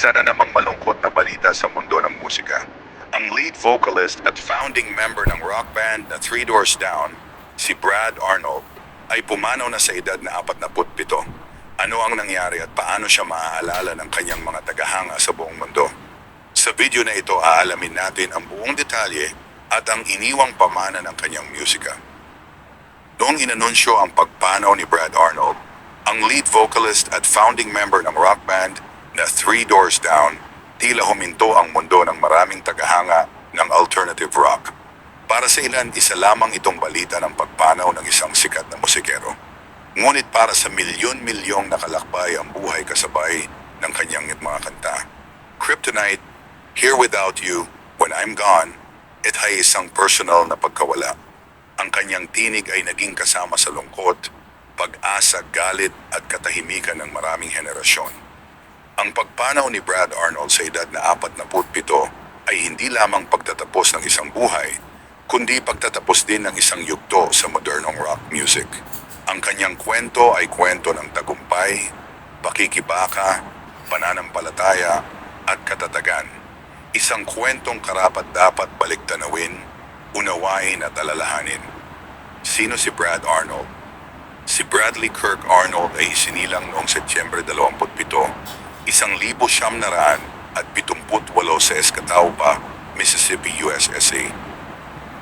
Isa na namang malungkot na balita sa mundo ng musika. Ang lead vocalist at founding member ng rock band na Three Doors Down, si Brad Arnold, ay pumanaw na sa edad na 47. Ano ang nangyari at paano siya maaalala ng kanyang mga tagahanga sa buong mundo? Sa video na ito aalamin natin ang buong detalye at ang iniwang pamana ng kanyang musika. Noong inanunsyo ang pagpanaw ni Brad Arnold, ang lead vocalist at founding member ng rock band na Three Doors Down, tila huminto ang mundo ng maraming tagahanga ng alternative rock. Para sa ilan, isa lamang itong balita ng pagpanaw ng isang sikat na musikero. Ngunit para sa milyon-milyong nakalakbay ang buhay kasabay ng kanyang mga kanta. Kryptonite, Here Without You, When I'm Gone, ito ay isang personal na pagkawala. Ang kanyang tinig ay naging kasama sa lungkot, pag-asa, galit at katahimikan ng maraming henerasyon. Ang pagpanaw ni Brad Arnold sa edad na 47 ay hindi lamang pagtatapos ng isang buhay, kundi pagtatapos din ng isang yugto sa modernong rock music. Ang kanyang kwento ay kwento ng tagumpay, pakikibaka, pananampalataya at katatagan. Isang kwentong karapat-dapat baliktanawin, unawain at alalahanin. Sino si Brad Arnold? Si Bradley Kirk Arnold ay isinilang noong Setyembre 27, 1978 sa Escatawpa, Mississippi, USSA.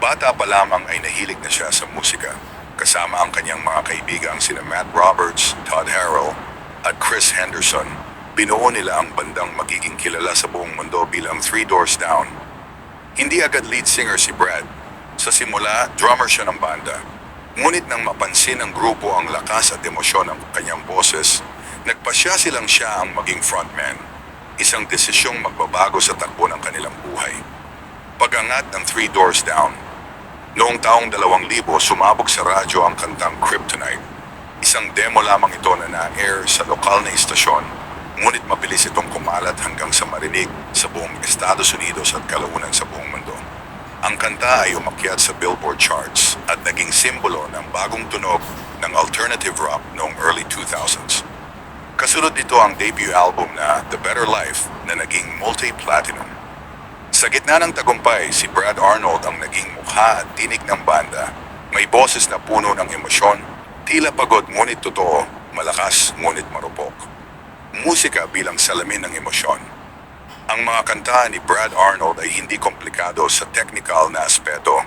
Bata pa lamang ay nahilig na siya sa musika, kasama ang kanyang mga kaibigang sina Matt Roberts, Todd Harrell at Chris Henderson. Binuo nila ang bandang magiging kilala sa buong mundo bilang Three Doors Down. Hindi agad lead singer si Brad. Sa simula, drummer siya ng banda. Ngunit nang mapansin ng grupo ang lakas at emosyon ng kanyang boses, nagpasya silang siya ang maging frontman, isang desisyong magbabago sa takbo ng kanilang buhay. Pag-angat ng Three Doors Down. Noong taong 2000 sumabog sa radyo ang kantang Kryptonite. Isang demo lamang ito na na-air sa lokal na istasyon, ngunit mabilis itong kumalat hanggang sa marinig sa buong Estados Unidos at kalaunan sa buong mundo. Ang kanta ay umakyat sa Billboard charts at naging simbolo ng bagong tunog ng alternative rock noong early 2000s. Kasunod nito ang debut album na The Better Life na naging multi-platinum. Sa gitna ng tagumpay, si Brad Arnold ang naging mukha at tinig ng banda. May boses na puno ng emosyon, tila pagod ngunit totoo, malakas ngunit marupok. Musika bilang salamin ng emosyon. Ang mga kanta ni Brad Arnold ay hindi komplikado sa technical na aspeto,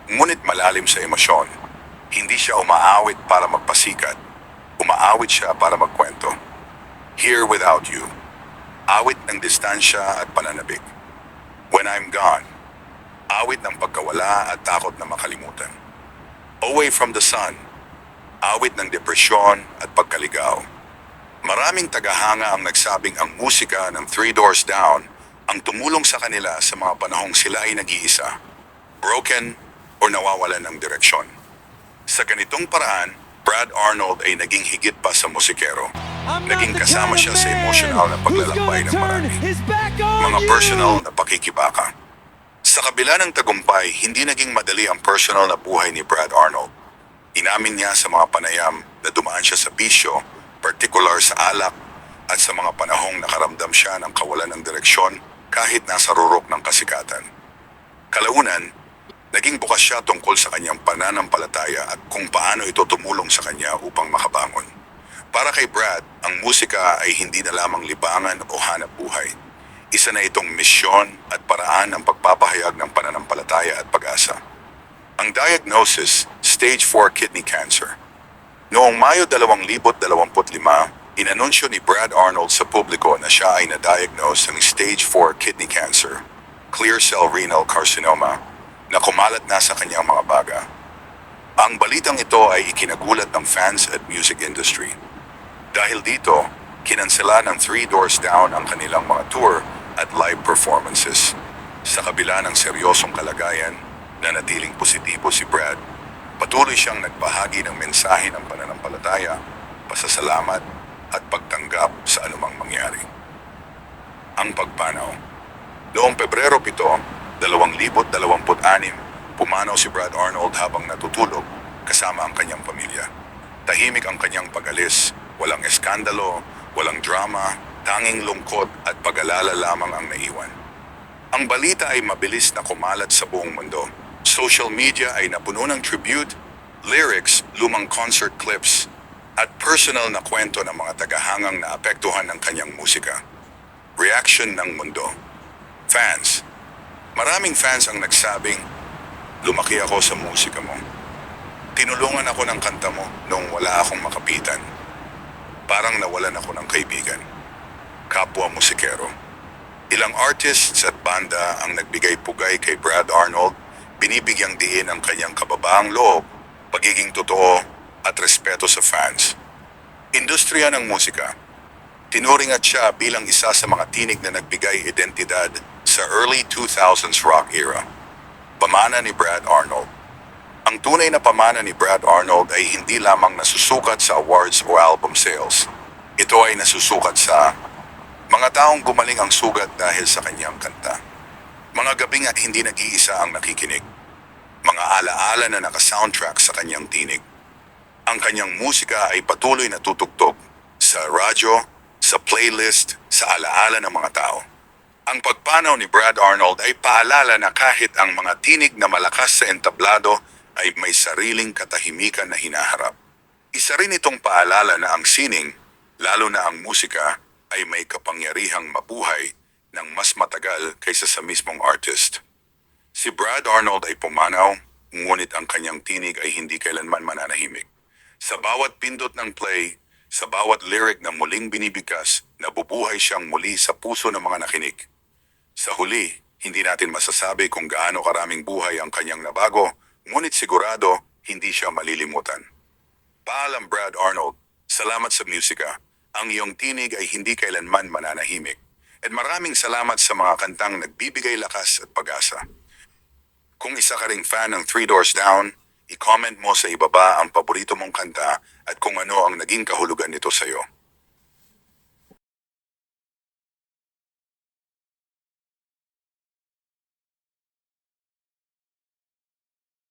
ngunit malalim sa emosyon. Hindi siya umaawit para magpasikat, umaawit siya para magkwento. Here Without You, awit ng distansya at pananabik. When I'm Gone, awit ng pagkawala at takot na makalimutan. Away from the Sun, awit ng depresyon at pagkaligaw. Maraming tagahanga ang nagsabing ang musika ng Three Doors Down ang tumulong sa kanila sa mga panahong sila ay nag-iisa, broken o nawawalan ng direksyon. Sa ganitong paraan, Brad Arnold ay naging higit pa sa musikero. Naging kasama siya sa emosyonal na paglalakbay ng marami. Mga personal na pakikibaka. Sa kabila ng tagumpay, hindi naging madali ang personal na buhay ni Brad Arnold. Inamin niya sa mga panayam na dumaan siya sa bisyo, partikular sa alak, at sa mga panahong nakaramdam siya ng kawalan ng direksyon kahit nasa rurok ng kasikatan. Kalaunan, naging bukas siya tungkol sa kanyang pananampalataya at kung paano ito tumulong sa kanya upang makabangon. Para kay Brad, ang musika ay hindi na lamang libangan o hanap buhay. Isa na itong misyon at paraan ng pagpapahayag ng pananampalataya at pag-asa. Ang diagnosis, Stage 4 kidney cancer. Noong Mayo 2025, inanunsyo ni Brad Arnold sa publiko na siya ay na-diagnose ng Stage 4 kidney cancer, clear cell renal carcinoma, na kumalat na sa kanyang mga baga. Ang balitang ito ay ikinagulat ng fans at music industry. Dahil dito, kinansela ng Three Doors Down ang kanilang mga tour at live performances. Sa kabila ng seryosong kalagayan, nanatiling positibo si Brad. Patuloy siyang nagbahagi ng mensahe ng pananampalataya, pasasalamat at pagtanggap sa anumang mangyari. Ang pagpanaw. Noong Pebrero 7, 2026, pumanaw si Brad Arnold habang natutulog kasama ang kanyang pamilya. Tahimik ang kanyang pag-alis, walang eskandalo, walang drama, Tanging lungkot at pag-alala lamang ang naiwan. Ang balita ay mabilis na kumalat sa buong mundo. Social media ay napuno ng tribute, lyrics, lumang concert clips, at personal na kwento ng mga tagahangang naapektuhan ng kanyang musika. Reaction ng mundo. Fans. Maraming fans ang nagsabing, lumaki ako sa musika mo. Tinulungan ako ng kanta mo noong wala akong makapitan. Parang nawalan ako ng kaibigan. Kapwa musikero. Ilang artists at banda ang nagbigay pugay kay Brad Arnold, binibigyang diin ang kanyang kababaang loob, pagiging totoo at respeto sa fans. Industriya ng musika. Tinuringat siya bilang isa sa mga tinig na nagbigay identidad sa early 2000s rock era. Pamana ni Brad Arnold. Ang tunay na pamana ni Brad Arnold ay hindi lamang nasusukat sa awards o album sales. Ito ay nasusukat sa mga taong gumaling ang sugat dahil sa kanyang kanta. Mga gabing at hindi nag-iisa ang nakikinig. Mga alaala na naka-soundtrack sa kanyang tinig. Ang kanyang musika ay patuloy na tutugtog sa radyo, sa playlist, sa alaala ng mga tao. Ang pagpanaw ni Brad Arnold ay paalala na kahit ang mga tinig na malakas sa entablado ay may sariling katahimikan na hinaharap. Isa rin itong paalala na ang sining, lalo na ang musika, ay may kapangyarihang mabuhay ng mas matagal kaysa sa mismong artist. Si Brad Arnold ay pumanaw, ngunit ang kanyang tinig ay hindi kailanman mananahimik. Sa bawat pindot ng play, sa bawat lyric na muling binibigkas, nabubuhay siyang muli sa puso ng mga nakinig. Sa huli, hindi natin masasabi kung gaano karaming buhay ang kanyang nabago, ngunit sigurado hindi siya malilimutan. Paalam Brad Arnold, salamat sa musika. Ang iyong tinig ay hindi kailanman mananahimik. At maraming salamat sa mga kantang nagbibigay lakas at pag-asa. Kung isa ka ring fan ng Three Doors Down, i-comment mo sa ibaba ang paborito mong kanta at kung ano ang naging kahulugan nito sa iyo.